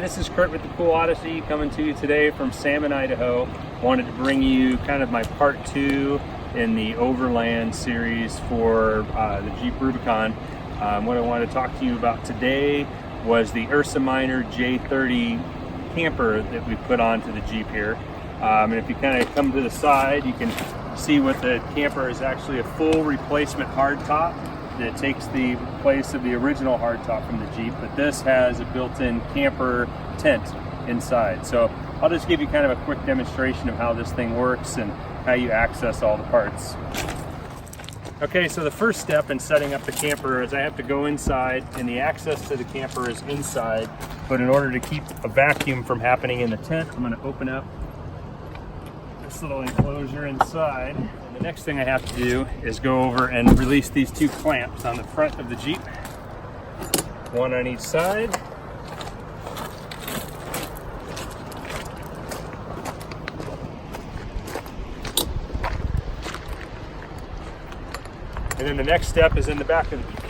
Hey, this is Kurt with the Kuhl Odyssey coming to you today from Salmon, Idaho. Wanted to bring you kind of my part 2 in the Overland series for the Jeep Rubicon. What I want to talk to you about today was the Ursa Minor J30 camper that we put onto the Jeep here. And if you kind of come to the side, you can see what the camper is actually a full replacement hardtop that takes the place of the original hardtop from the Jeep, but this has a built-in camper tent inside. So I'll just give you kind of a quick demonstration of how this thing works and how you access all the parts. Okay, so the first step in setting up the camper is I have to go inside, and the access to the camper is inside, but in order to keep a vacuum from happening in the tent, I'm going to open up this little enclosure inside. And the next thing I have to do is go over and release these 2 clamps on the front of the Jeep, one on each side. And then the next step is in the back of the Jeep.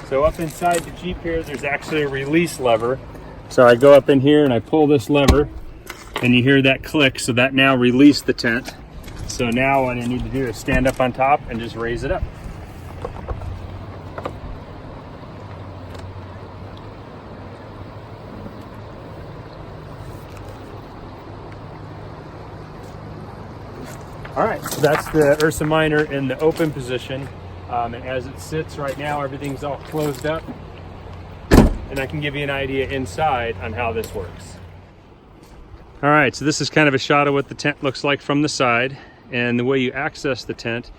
So up inside the Jeep here, there's actually a release lever. So I go up in here and I pull this lever, and you hear that click, so that now released the tent. So now what I need to do is stand up on top and just raise it up. All right, so that's the Ursa Minor in the open position. And as it sits right now, everything's all closed up. And I can give you an idea inside on how this works. All right, so this is kind of a shot of what the tent looks like from the side. And the way you access the tent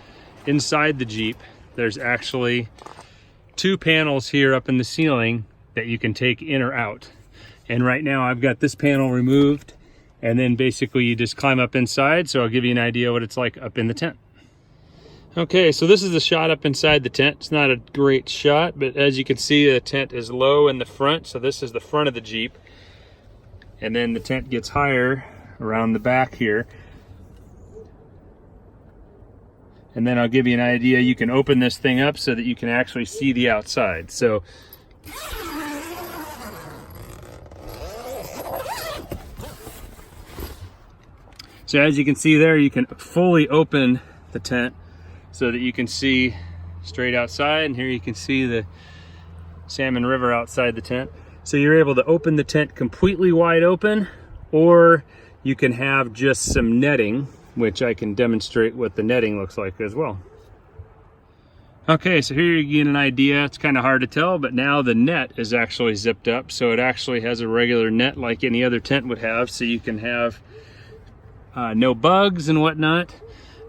inside the Jeep, there's actually 2 panels here up in the ceiling that you can take in or out. And right now I've got this panel removed, and then basically you just climb up inside. So I'll give you an idea what it's like up in the tent. Okay, so this is the shot up inside the tent. It's not a great shot, but as you can see, the tent is low in the front. So this is the front of the Jeep. And then the tent gets higher around the back here. And then I'll give you an idea. You can open this thing up so that you can actually see the outside. So as you can see there, you can fully open the tent so that you can see straight outside, and here you can see the Salmon River outside the tent. So you're able to open the tent completely wide open, or you can have just some netting, which I can demonstrate what the netting looks like as well. Okay, so here you get an idea. It's kind of hard to tell, but now the net is actually zipped up, so it actually has a regular net like any other tent would have, so you can have no bugs and whatnot.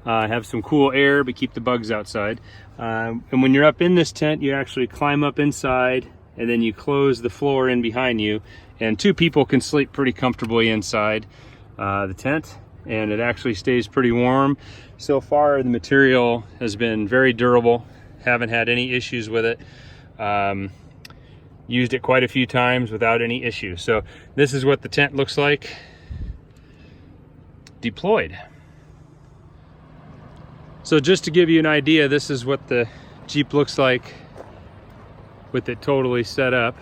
Have some cool air, but keep the bugs outside. And when you're up in this tent, you actually climb up inside, and then you close the floor in behind you, and 2 people can sleep pretty comfortably inside the tent, and it actually stays pretty warm. So far, the material has been very durable. Haven't had any issues with it. Used it quite a few times without any issues. So this is what the tent looks like deployed. So just to give you an idea, this is what the Jeep looks like with it totally set up.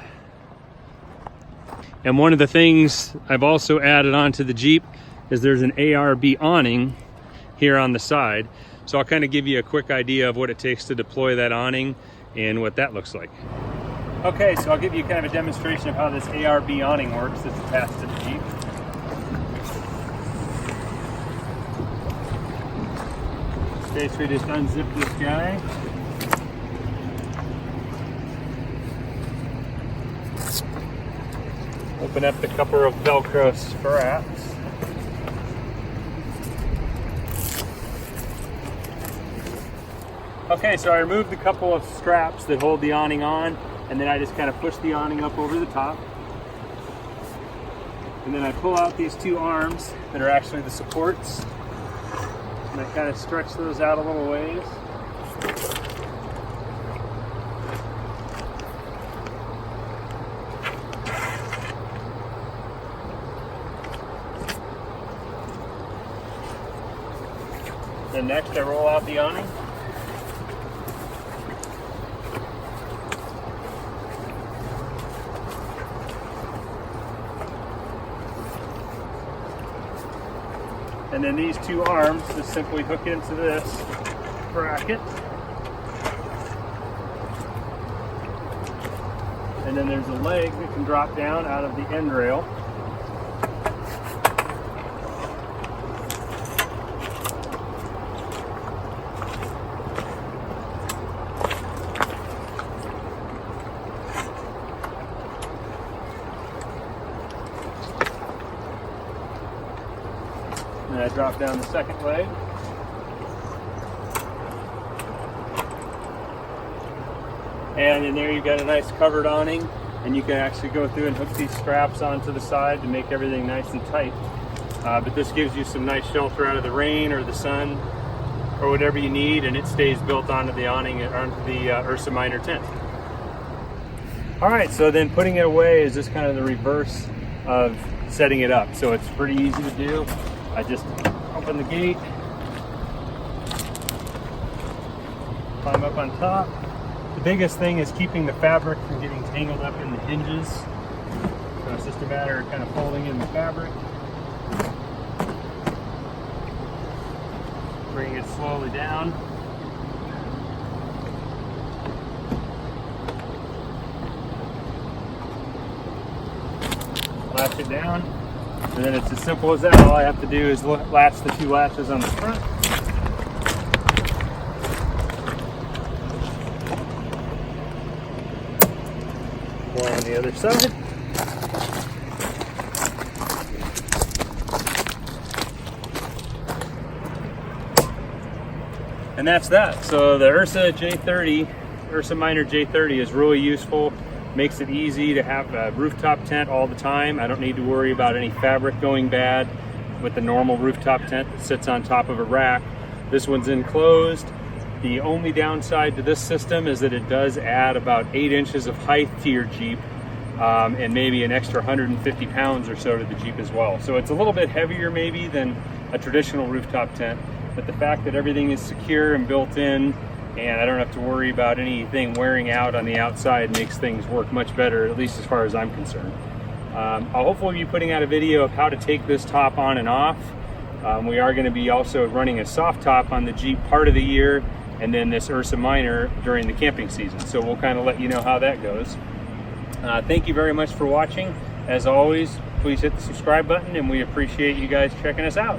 And one of the things I've also added onto the Jeep is there's an ARB awning here on the side. So I'll kind of give you a quick idea of what it takes to deploy that awning and what that looks like. Okay, so I'll give you kind of a demonstration of how this ARB awning works that's attached to the Jeep. Basically just unzip this guy. Open up the couple of Velcro straps. Okay, so I removed the couple of straps that hold the awning on, and then I just kind of push the awning up over the top. And then I pull out these 2 arms that are actually the supports. And I kind of stretch those out a little ways. Then next I roll out the awning. And then these two arms just simply hook into this bracket. And then there's a leg that can drop down out of the end rail. And I drop down the second leg. And in there you've got a nice covered awning, and you can actually go through and hook these straps onto the side to make everything nice and tight. But this gives you some nice shelter out of the rain or the sun or whatever you need, and it stays built onto the awning, onto the Ursa Minor tent. All right, so then putting it away is just kind of the reverse of setting it up. So it's pretty easy to do. I just open the gate, climb up on top. The biggest thing is keeping the fabric from getting tangled up in the hinges. So it's just a matter of kind of folding in the fabric, bring it slowly down. Latch it down. And then it's as simple as that. All I have to do is latch the two latches on the front. One on the other side. And that's that. So the Ursa J30, Ursa Minor J30 is really useful. Makes it easy to have a rooftop tent all the time. I don't need to worry about any fabric going bad with the normal rooftop tent that sits on top of a rack. This one's enclosed. The only downside to this system is that it does add about 8 inches of height to your Jeep, and maybe an extra 150 pounds or so to the Jeep as well. So it's a little bit heavier maybe than a traditional rooftop tent, but the fact that everything is secure and built in, and I don't have to worry about anything wearing out on the outside, makes things work much better, at least as far as I'm concerned. I'll hopefully be putting out a video of how to take this top on and off. We are going to be also running a soft top on the Jeep part of the year, and then this Ursa Minor during the camping season. So we'll kind of let you know how that goes. Thank you very much for watching. As always, please hit the subscribe button, and we appreciate you guys checking us out.